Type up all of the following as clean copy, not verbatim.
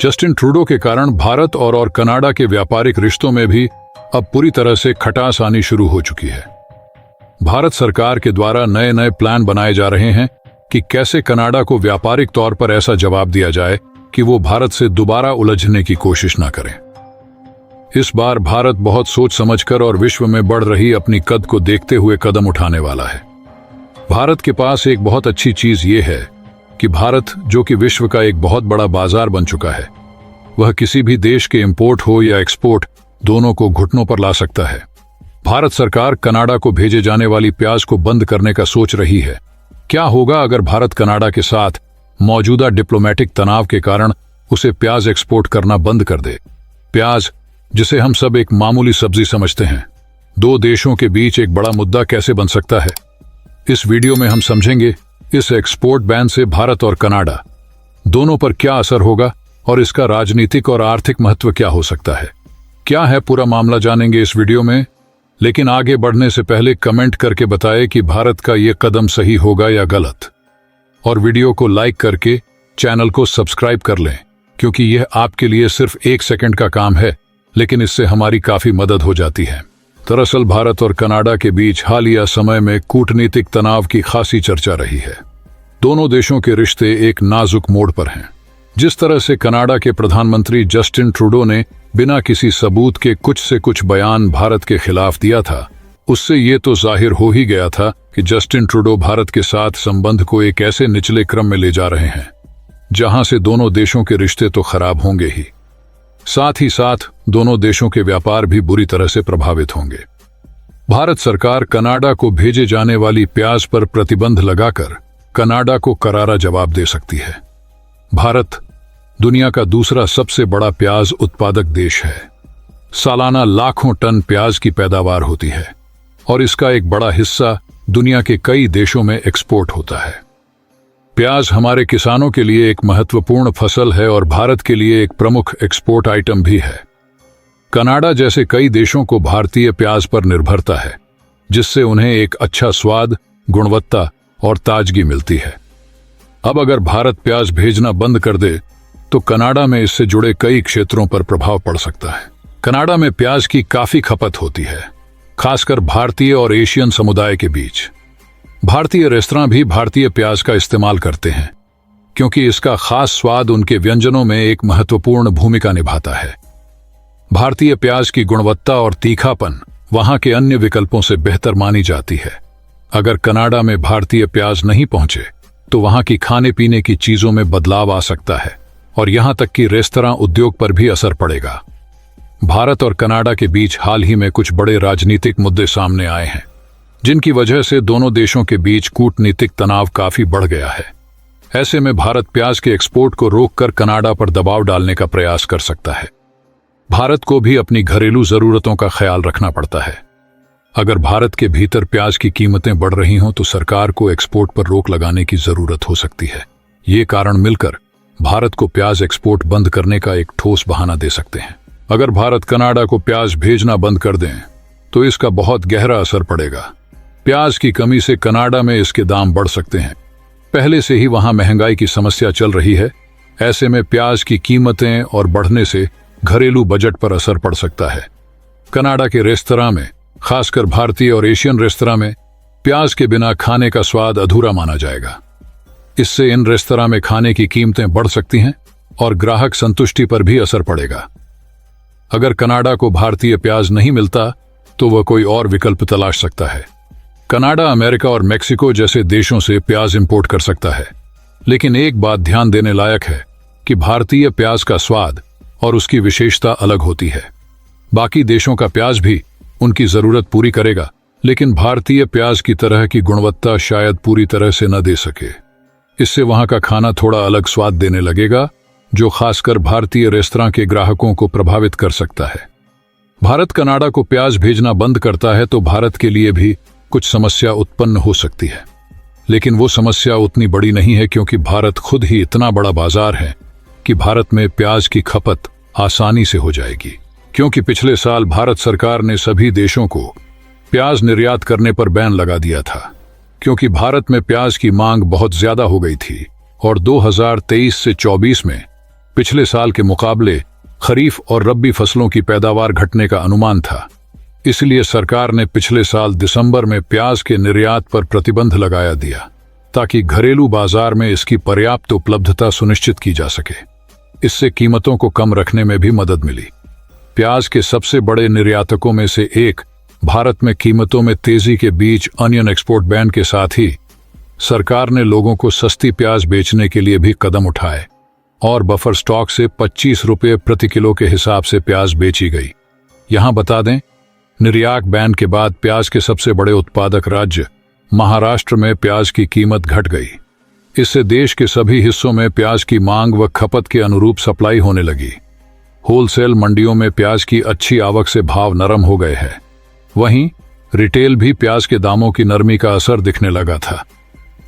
Justin Trudeau के कारण भारत और कनाडा के व्यापारिक रिश्तों में भी अब पूरी तरह से खटास आनी शुरू हो चुकी है। भारत सरकार के द्वारा नए नए प्लान बनाए जा रहे हैं कि कैसे कनाडा को व्यापारिक तौर पर ऐसा जवाब दिया जाए कि वो भारत से दोबारा उलझने की कोशिश न करें। इस बार भारत बहुत सोच समझकर और विश्व में बढ़ रही अपनी कद को देखते हुए कदम उठाने वाला है। भारत के पास एक बहुत अच्छी चीज ये है कि भारत, जो कि विश्व का एक बहुत बड़ा बाजार बन चुका है, वह किसी भी देश के इंपोर्ट हो या एक्सपोर्ट, दोनों को घुटनों पर ला सकता है। भारत सरकार कनाडा को भेजे जाने वाली प्याज को बंद करने का सोच रही है। क्या होगा अगर भारत कनाडा के साथ मौजूदा डिप्लोमेटिक तनाव के कारण उसे प्याज एक्सपोर्ट करना बंद कर दे? प्याज, जिसे हम सब एक मामूली सब्जी समझते हैं, दो देशों के बीच एक बड़ा मुद्दा कैसे बन सकता है? इस वीडियो में हम समझेंगे इस एक्सपोर्ट बैन से भारत और कनाडा दोनों पर क्या असर होगा और इसका राजनीतिक और आर्थिक महत्व क्या हो सकता है। क्या है पूरा मामला जानेंगे इस वीडियो में। लेकिन आगे बढ़ने से पहले कमेंट करके बताएं कि भारत का यह कदम सही होगा या गलत, और वीडियो को लाइक करके चैनल को सब्सक्राइब कर लें, क्योंकि यह आपके लिए सिर्फ 1 सेकंड का काम है, लेकिन इससे हमारी काफी मदद हो जाती है। दरअसल भारत और कनाडा के बीच हालिया समय में कूटनीतिक तनाव की खासी चर्चा रही है। दोनों देशों के रिश्ते एक नाजुक मोड़ पर हैं। जिस तरह से कनाडा के प्रधानमंत्री जस्टिन ट्रूडो ने बिना किसी सबूत के कुछ से कुछ बयान भारत के खिलाफ दिया था, उससे ये तो जाहिर हो ही गया था कि जस्टिन ट्रूडो भारत के साथ संबंध को एक ऐसे निचले क्रम में ले जा रहे हैं जहां से दोनों देशों के रिश्ते तो खराब होंगे ही, साथ ही साथ दोनों देशों के व्यापार भी बुरी तरह से प्रभावित होंगे। भारत सरकार कनाडा को भेजे जाने वाली प्याज पर प्रतिबंध लगाकर कनाडा को करारा जवाब दे सकती है। भारत दुनिया का दूसरा सबसे बड़ा प्याज उत्पादक देश है। सालाना लाखों टन प्याज की पैदावार होती है और इसका एक बड़ा हिस्सा दुनिया के कई देशों में एक्सपोर्ट होता है। प्याज हमारे किसानों के लिए एक महत्वपूर्ण फसल है और भारत के लिए एक प्रमुख एक्सपोर्ट आइटम भी है। कनाडा जैसे कई देशों को भारतीय प्याज पर निर्भरता है, जिससे उन्हें एक अच्छा स्वाद, गुणवत्ता और ताजगी मिलती है। अब अगर भारत प्याज भेजना बंद कर दे तो कनाडा में इससे जुड़े कई क्षेत्रों पर प्रभाव पड़ सकता है। कनाडा में प्याज की काफी खपत होती है, खासकर भारतीय और एशियन समुदाय के बीच। भारतीय रेस्तरां भी भारतीय प्याज का इस्तेमाल करते हैं, क्योंकि इसका खास स्वाद उनके व्यंजनों में एक महत्वपूर्ण भूमिका निभाता है। भारतीय प्याज की गुणवत्ता और तीखापन वहां के अन्य विकल्पों से बेहतर मानी जाती है। अगर कनाडा में भारतीय प्याज नहीं पहुंचे तो वहां की खाने पीने की चीजों में बदलाव आ सकता है और यहां तक कि रेस्तरां उद्योग पर भी असर पड़ेगा। भारत और कनाडा के बीच हाल ही में कुछ बड़े राजनीतिक मुद्दे सामने आए हैं, जिनकी वजह से दोनों देशों के बीच कूटनीतिक तनाव काफी बढ़ गया है। ऐसे में भारत प्याज के एक्सपोर्ट को रोककर कनाडा पर दबाव डालने का प्रयास कर सकता है। भारत को भी अपनी घरेलू जरूरतों का ख्याल रखना पड़ता है। अगर भारत के भीतर प्याज की कीमतें बढ़ रही हों तो सरकार को एक्सपोर्ट पर रोक लगाने की जरूरत हो सकती है। ये कारण मिलकर भारत को प्याज एक्सपोर्ट बंद करने का एक ठोस बहाना दे सकते हैं। अगर भारत कनाडा को प्याज भेजना बंद कर दें तो इसका बहुत गहरा असर पड़ेगा। प्याज की कमी से कनाडा में इसके दाम बढ़ सकते हैं। पहले से ही वहां महंगाई की समस्या चल रही है। ऐसे में प्याज की कीमतें और बढ़ने से घरेलू बजट पर असर पड़ सकता है। कनाडा के रेस्तरां में, खासकर भारतीय और एशियन रेस्तरां में, प्याज के बिना खाने का स्वाद अधूरा माना जाएगा। इससे इन रेस्तरां में खाने की कीमतें बढ़ सकती हैं और ग्राहक संतुष्टि पर भी असर पड़ेगा। अगर कनाडा को भारतीय प्याज नहीं मिलता तो वह कोई और विकल्प तलाश सकता है। कनाडा अमेरिका और मेक्सिको जैसे देशों से प्याज इंपोर्ट कर सकता है, लेकिन एक बात ध्यान देने लायक है कि भारतीय प्याज का स्वाद और उसकी विशेषता अलग होती है। बाकी देशों का प्याज भी उनकी जरूरत पूरी करेगा, लेकिन भारतीय प्याज की तरह की गुणवत्ता शायद पूरी तरह से न दे सके। इससे वहां का खाना थोड़ा अलग स्वाद देने लगेगा, जो खासकर भारतीय रेस्तरां के ग्राहकों को प्रभावित कर सकता है। भारत कनाडा को प्याज भेजना बंद करता है तो भारत के लिए भी कुछ समस्या उत्पन्न हो सकती है, लेकिन वो समस्या उतनी बड़ी नहीं है, क्योंकि भारत खुद ही इतना बड़ा बाजार है कि भारत में प्याज की खपत आसानी से हो जाएगी। क्योंकि पिछले साल भारत सरकार ने सभी देशों को प्याज निर्यात करने पर बैन लगा दिया था, क्योंकि भारत में प्याज की मांग बहुत ज्यादा हो गई थी और 2023 से 24 में पिछले साल के मुकाबले खरीफ और रब्बी फसलों की पैदावार घटने का अनुमान था। इसलिए सरकार ने पिछले साल दिसंबर में प्याज के निर्यात पर प्रतिबंध लगा दिया ताकि घरेलू बाजार में इसकी पर्याप्त उपलब्धता सुनिश्चित की जा सके। इससे कीमतों को कम रखने में भी मदद मिली। प्याज के सबसे बड़े निर्यातकों में से एक भारत में कीमतों में तेजी के बीच अनियन एक्सपोर्ट बैन के साथ ही सरकार ने लोगों को सस्ती प्याज बेचने के लिए भी कदम उठाए और बफर स्टॉक से 25 रुपये प्रति किलो के हिसाब से प्याज बेची गई। यहां बता दें, निर्यात बैन के बाद प्याज के सबसे बड़े उत्पादक राज्य महाराष्ट्र में प्याज की कीमत घट गई। इससे देश के सभी हिस्सों में प्याज की मांग व खपत के अनुरूप सप्लाई होने लगी। होलसेल मंडियों में प्याज की अच्छी आवक से भाव नरम हो गए हैं। वहीं रिटेल भी प्याज के दामों की नरमी का असर दिखने लगा था।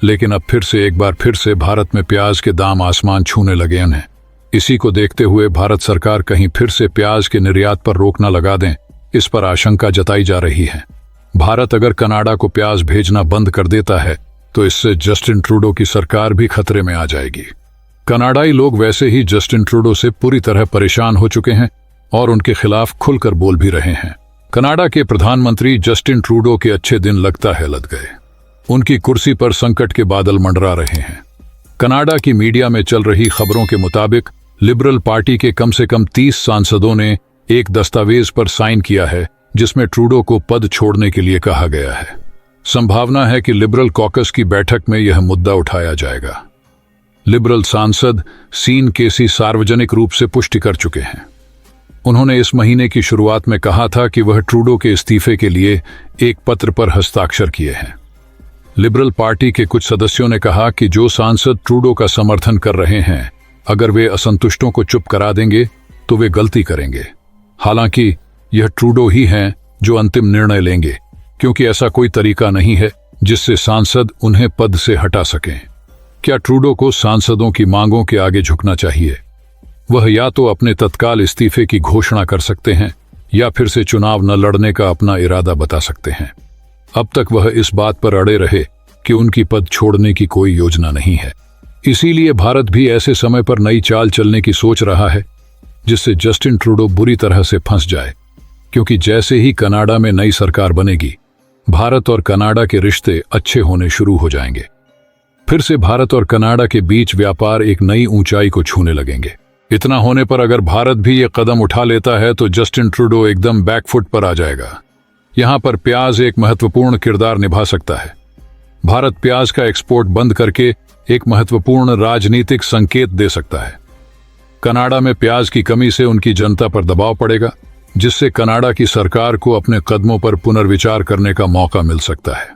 लेकिन अब एक बार फिर से भारत में प्याज के दाम आसमान छूने लगे हैं। इसी को देखते हुए भारत सरकार कहीं फिर से प्याज के निर्यात पर रोक न लगा दें, इस पर आशंका जताई जा रही है। भारत अगर कनाडा को प्याज भेजना बंद कर देता है तो इससे जस्टिन ट्रूडो की सरकार भी खतरे में आ जाएगी। कनाडाई लोग वैसे ही जस्टिन ट्रूडो से पूरी तरह परेशान हो चुके हैं और उनके खिलाफ खुलकर बोल भी रहे हैं। कनाडा के प्रधानमंत्री जस्टिन ट्रूडो के अच्छे दिन लगता है लद गए। उनकी कुर्सी पर संकट के बादल मंडरा रहे हैं। कनाडा की मीडिया में चल रही खबरों के मुताबिक लिबरल पार्टी के कम से कम 30 सांसदों ने एक दस्तावेज पर साइन किया है जिसमें ट्रूडो को पद छोड़ने के लिए कहा गया है। संभावना है कि लिबरल कॉकस की बैठक में यह मुद्दा उठाया जाएगा। लिबरल सांसद सीन केसी सार्वजनिक रूप से पुष्टि कर चुके हैं। उन्होंने इस महीने की शुरुआत में कहा था कि वह ट्रूडो के इस्तीफे के लिए एक पत्र पर हस्ताक्षर किए हैं। लिबरल पार्टी के कुछ सदस्यों ने कहा कि जो सांसद ट्रूडो का समर्थन कर रहे हैं, अगर वे असंतुष्टों को चुप करा देंगे तो वे गलती करेंगे। हालांकि यह ट्रूडो ही हैं जो अंतिम निर्णय लेंगे, क्योंकि ऐसा कोई तरीका नहीं है जिससे सांसद उन्हें पद से हटा सकें। क्या ट्रूडो को सांसदों की मांगों के आगे झुकना चाहिए? वह या तो अपने तत्काल इस्तीफे की घोषणा कर सकते हैं या फिर से चुनाव न लड़ने का अपना इरादा बता सकते हैं। अब तक वह इस बात पर अड़े रहे कि उनकी पद छोड़ने की कोई योजना नहीं है। इसीलिए भारत भी ऐसे समय पर नई चाल चलने की सोच रहा है जिससे जस्टिन ट्रूडो बुरी तरह से फंस जाए, क्योंकि जैसे ही कनाडा में नई सरकार बनेगी, भारत और कनाडा के रिश्ते अच्छे होने शुरू हो जाएंगे। फिर से भारत और कनाडा के बीच व्यापार एक नई ऊंचाई को छूने लगेंगे। इतना होने पर अगर भारत भी ये कदम उठा लेता है तो जस्टिन ट्रूडो एकदम बैकफुट पर आ जाएगा। यहां पर प्याज एक महत्वपूर्ण किरदार निभा सकता है। भारत प्याज का एक्सपोर्ट बंद करके एक महत्वपूर्ण राजनीतिक संकेत दे सकता है। कनाडा में प्याज की कमी से उनकी जनता पर दबाव पड़ेगा, जिससे कनाडा की सरकार को अपने कदमों पर पुनर्विचार करने का मौका मिल सकता है।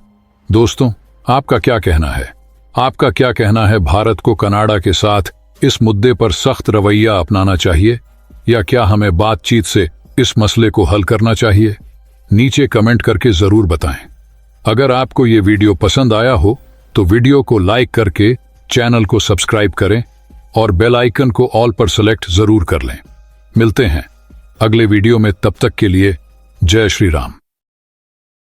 दोस्तों, आपका क्या कहना है? आपका क्या कहना है? भारत को कनाडा के साथ इस मुद्दे पर सख्त रवैया अपनाना चाहिए या क्या हमें बातचीत से इस मसले को हल करना चाहिए? नीचे कमेंट करके जरूर बताएं। अगर आपको ये वीडियो पसंद आया हो तो वीडियो को लाइक करके चैनल को सब्सक्राइब करें और बेल आइकन को ऑल पर सेलेक्ट जरूर कर लें। मिलते हैं अगले वीडियो में, तब तक के लिए जय श्री राम।